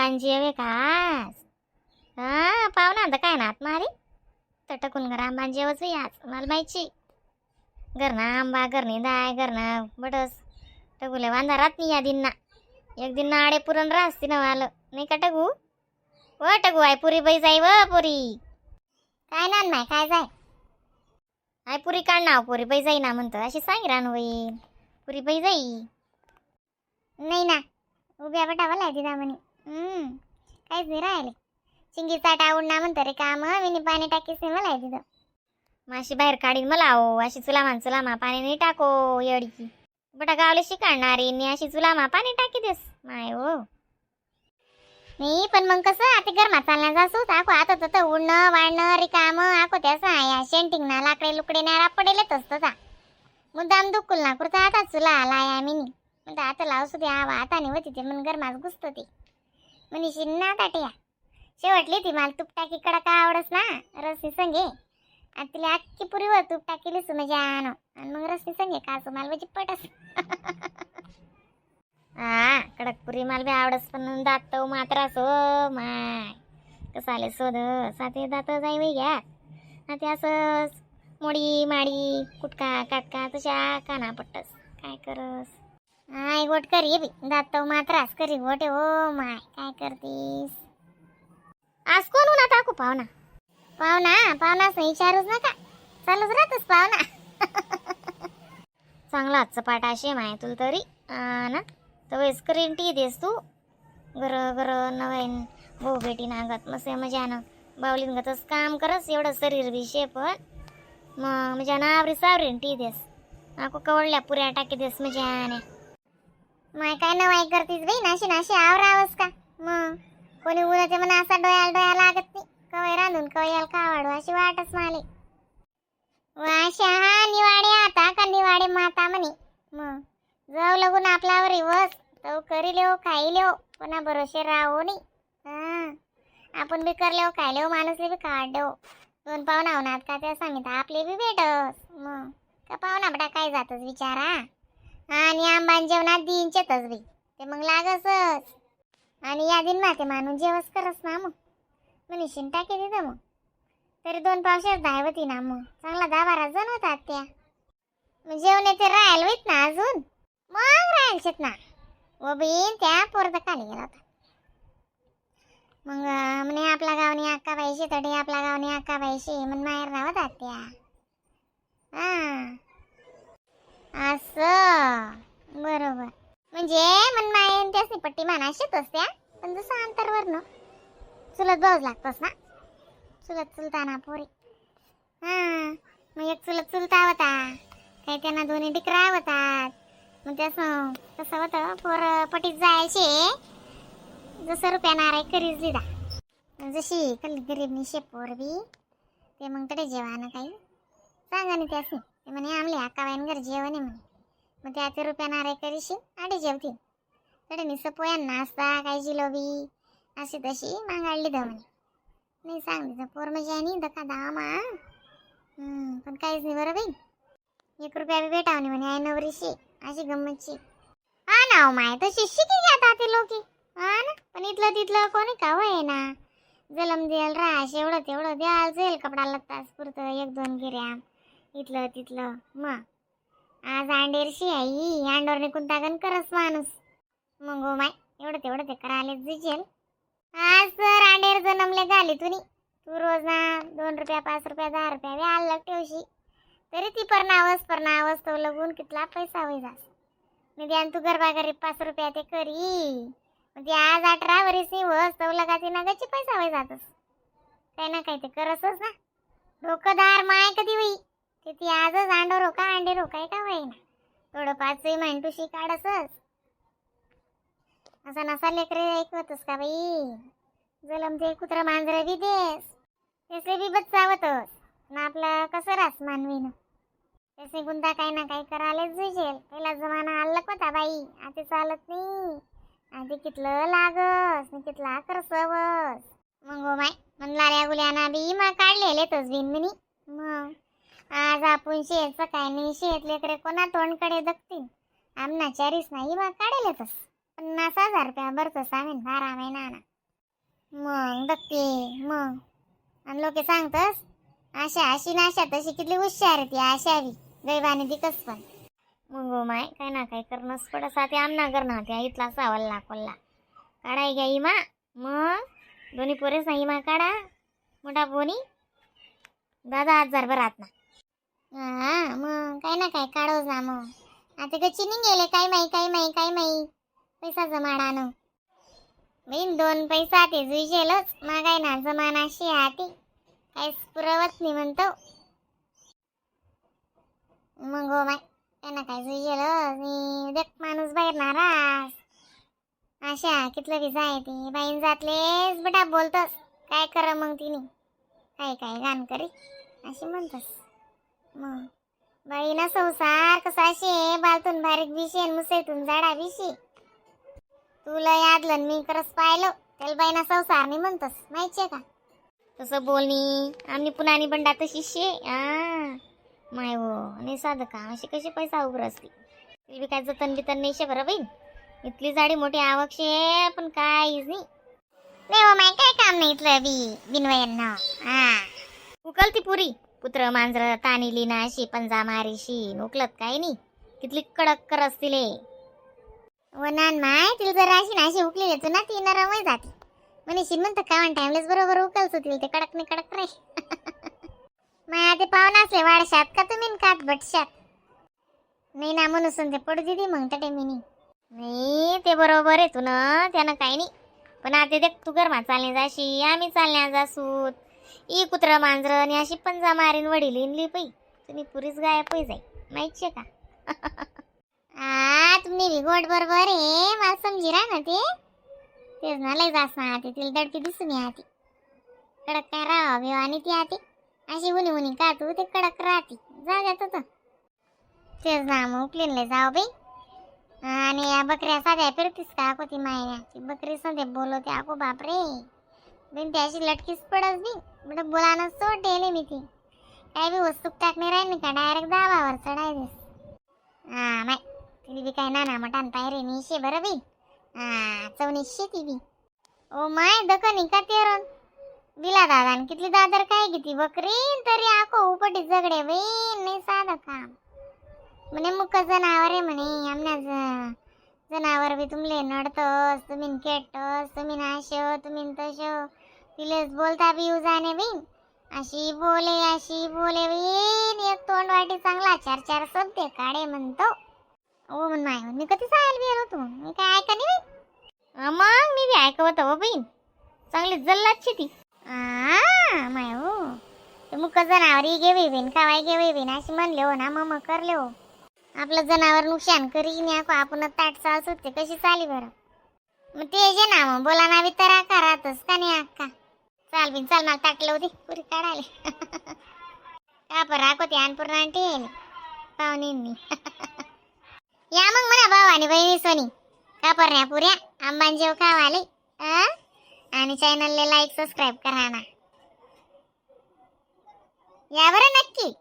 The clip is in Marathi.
आंबांजेवे का हा पाहुणा आता काय ना मारी तटकून घर आंबांजेवच आज मला माहिती घरना आंबा घरनी दाय घरना बडस टगुले वांदा रात नाही या दिनना एक दिन ना आडे पुरण राहते ना वाल नाही का टगू व टगू आहे पुरी बाई जाई व पुरी काय ना नाही काय जाय आय पुरी काढ नाव पुरी बाई जाई ना म्हणतं अशी सांगी रान होईल पुरी बाई जाई नाही ना उभ्या बटावा लाय दिदा म्हणे काहीच नाही राहिले चिंगी चाट आवडना म्हणतं रे काम विनी पाणी टाकीस नाही मला दिदा माशी बाहेर काढीन मला हो अशी चुलामा पाणी नाही टाको येडकी बटा गावले शिकाडणारी नी अशी चुलामा पाणी टाकी देस माय हो नाही पण मग कसं आता गरमा चालण्या जासू आको आता तर उडणं वाढणं रिकाम आको त्याचा या शेंटिंग ना लाकडे लुकडे नारा पडेलच असतं मुद्दाम दुखल ना कुर्ता आता चुला आला या मिनी म्हणता आता लावसू दे आवा आता नाही होती ते मन गरमाच घुसत ते मनीशी ना ताट्या शेवटली ती मला तूप टाकी कडका आवडस ना रसी संगे आता तिला अख्खी पुरी वर तूप टाकीली मजा आणो आणि मग रसी संगे कासू माल म्हणजे पटस हा कडक पुरी माल बी आवडस पण दात मात्र सो माय कसाले शोध साथे दात जाई वय घ्या आता असंच मोडी माडी कुटका काटका तशा काना पट्टस काय करस हाय गोट करी बी दात मात्रास करी गोटे हो माय काय करतीस आज कोण उन्हा टाकू पाहुणा पाहुणाच विचारूच नका चालूच राहतस पाहुणा चांगला चपाट असे माय तुला तरी ना तर स्क्रीन टी देस तू गर नवीन भाऊ बेटी नागत मसे मजानं बावलीन गतच काम करस एवढं शरीर बी शे पण मग मजा नावरी सावरीन टी देस नाको कवडल्या पुऱ्या टाकी देस मजाने माय काय नवाई करतीस बाई नाशी आवरावस का मग कोणी उन्हाचे म्हणा असा डोळ्याला लागत नाही कवय रांधून कवयाला कावाडू अशी वाटच माले वाशा हा निवाडे आता का निवाडे माता म्हणे मग जाऊ लागून आपल्यावर वस तो करी लेव खाई लेव कोणा भरोसे राहो नाही आपण बी करलेव खाई लेव माणूसले बी काढ देव दोन पाहुणा होणार का त्या सांगितलं आपले बी भेटस मग का पाहुणा बटा काय जातच विचारा आणि आंबान जेवणात दिनचेतच बी ते मग लागसच आणि या दिन माते मानून जेवस करस ना मग मनीषीन टाके दिलं मग तरी 2 पावशेर धायवती ना मग चांगला 10-12 जण होतात त्या मग जेवणे ते राहायला होईत ना अजून मग राहायचेत ना व बीन त्या पोरद खाली गेला होता मग म्हणे आपल्या गावनी अक्का बाईशी तडी आपल्या गावनी अक्का बाईशी म्हण माहेर ना होतात त्या असं बरोबर म्हणजे मन मायन त्यासनी पट्टी मानाशीच असत्या पण जसं अंतरवर न चुलत भाऊच लागतोस ना चुलत चुलताना पोरी मग एक चुलत चुलता होता काही त्यांना दोन्ही डिकरा होतात मग त्यासं कसं होतं पोर पटीत जायचे जसं रुपया नाराय करीच दिदा जशी कल्ली गरीबनी शेपोर बी ते मग कडे जेवानं काही सांगा नाही त्यासनी ते म्हणे आमले अक्का घर जेवण आहे म्हणे मग त्याचे रुपया नाराय करीशी आडे जेवतील कडे निसं पोयान नाश्ता काही जिलोबी अशी तशी मागाडली द म्हणे नाही सांग तिथं पोर म्हणजे आणि दका दामा पण काहीच नाही बरं बाई 1 रुपया बी भेटावणी म्हणे आई नवरीशी अशी गंमतची हा ना हो माय तशी शिकी घ्या ते लोकी हा ना पण इथलं तिथलं कोणी का होय ना जलम द्याल राहाश एवढं तेवढं द्याल जाईल कपडा लत्तास पुरतं 1-2 गिऱ्या इथलं तिथलं मग आज अंडेरशी आई अंडोर निघून टाकन करस माणूस मग हो माय एवढं तेवढं ते करायलाच जिजेल आज तर अंडेर जन्मले गाली तुम्ही तू रोज ना 2 रुपया 5 रुपया 10 रुपया व्याल ठेवशी तरी ती परनावस तो लगून कितला पैसा होई जास मी द्यान तू गरबा गरीब 5 रुपया ते करी म्हणजे आज 18 वर्षी वस तो लगाती नागाची पैसा होई जातस काही ना काही ते करसच ना डोकदार माय कधी होई ते ती आजच अंडो का अंडे रोकाय का होई ना थोडं 5 मांडूशी काढसच असा नसा लेकरे ऐकवतस का बाई जलमते कुत्रा मांजर बी देस त्याचे बी बच्चावतस ना आपलं कसं रास मानवीनं त्याचे गुंता काही ना काही करायलाच जुजेल पहिला जमाना आल्लक होता बाई आता चालत नाही आधी कितलं लागस मी कितला करसवस मग हो माय म्हणला गुल्याना बी मग काढलेलेतच बिन मिनी मग आज आपण शेतचं काय नाही शेत लेकरे कोणा तोंडकडे दखतील आमना 40 नाही मग काढेलच 50,000 रुपया भरतो सामीन 12 महिना मग बघते मग. आणि लोक सांगतस आशा अशी नाशा तशी किती हुशार ती आशा बी दैवाने दिकस पण. मग हो माय काय ना काय करणंच पडस. ते आमना करणं त्या इथला सावल्ला कोल्हा काढाय घ्या इमा. मग दोन्ही पोरेस ना इमा काढा. मोठा बोनी दादा 1000 भरात ना. हा मग काय ना काय काढोच ना. मग आता कच्ची नाही गेले काय माई पैसा जमाडानो बहीण 2 पैसा ते जुईशेलच मागाय ना जमानाशी आती काहीच पुरवत नाही म्हणतो. मग हो माय त्यांना काय जुईशेलच मी देख माणूस बाहेर नाराज आशा कितलं बी जाय ती बाईन जातलेच बेटा बोलतस. काय कर मग तिने काय गाण करी अशी म्हणतस. मग बाईना संसार कसा शे बालतून बारीक विषय मुसेतून जाडा विषय. तुला यादलं मी करस पाहिलं त्याला बाईना संसार नाही म्हणतस माहितीये का. तसं बोलणी आम्ही पुन्हा बंडा तशी शे माय हो नाही साधं का अशी कशी पैसा उभर असते. ती बी काय जतन बितन नाही शे बरं बहीण. इथली जाडी मोठी आवक शे पण काहीच नाही हो माय काय काम नाही इथलं बिनवयांना. उकल ती पुरी पुत्र मांजर तानिली ना अशी पंजा मारीशी उकलत काही नाही कितली कडक कर असतील. वनान माय तिला जर अशी नाशी उकली येतो ना ती नरमही जाते म्हणे म्हणतं का टाइमलेस बरोबर उकलच होतील ते कडक नाही कडक रे. माया ते पाहुणा असले वाडशात का तुम्ही कात बटशात नाही ना म्हणून ते पडू दिदी मग त्या टेमिनी नाही ते बरोबर आहे तू ना त्यानं काही नाही. पण आता देख तू गरमा चालणे जाशी आम्ही चालण्या जासूत ई कुत्र मांजर आणि अशी पंजा मारीन वडील इनली पै तुम्ही पुरीच गाय पै जाई माहिती का. तुम्ही बी गोड बरोबर आहे मला समजी राहा ना तेच ना लय जास ना ते तिला दडपी दिसून आती कडक काय राहावे आणि ती आती अशी उनी का तू ते कडक राहते जा जात होतं तेच ना. मग उकलीनले जाऊ बाई. आणि या बकऱ्या साध्या फिरतीस का आको ती मायऱ्या बकरी सध्या बोलवते आको बापरे बिन त्याशी लटकीच पडस बी बट बोलानं सो टेले मी ती काय बी वस्तू टाकणे राहील का डायरेक्ट दाबावर चढाय दिस. माय तिली बी काय नाना मटान पायरे नीशे बरं बी. चवनीशे ती बी ओ माय दकनी का तेरण दिला दादा कितली दादर काय किती बकरी तरी आको उपटी झगडे बाई नाही साधं काम म्हणे मुक जनावर आहे म्हणे आमना जनावर बी तुमले नडतस तुम्ही खेळतस तुम्ही नाश तुम्ही तश तिलेच बोलता बी जाणे बी अशी बोले बीन एक तोंड वाटी चांगला 4 शब्द काढे म्हणतो. ओ म्हण माय मी कधी सांगायला बी होतो मी काय ऐका नाही. मग मी बी ऐकवत हो बहीण चांगली जल्लाची ती माय हो ते मुक जनावर घेवी बीन खावाय घेवी बीन अशी म्हणले हो ना मग करले हो. आपलं जनावर नुकसान करी नाही आपण ताट चाल सुटते कशी चाली बरं. मग ते जे ना मग बोला ना बी तरा राहतस का नाही अक्का. चाल बिन चाल मला ताटलं होती पुरी काढायला का पर राखोती अन्नपूर्णा आंटी पाहुणींनी. या मग म्हणा भाऊ आणि बहिणी सोनी का परण्या पुऱ्या आंबांजेव खावाले आणि चॅनलला लाईक सबस्क्राईब करा ना या बरं नक्की.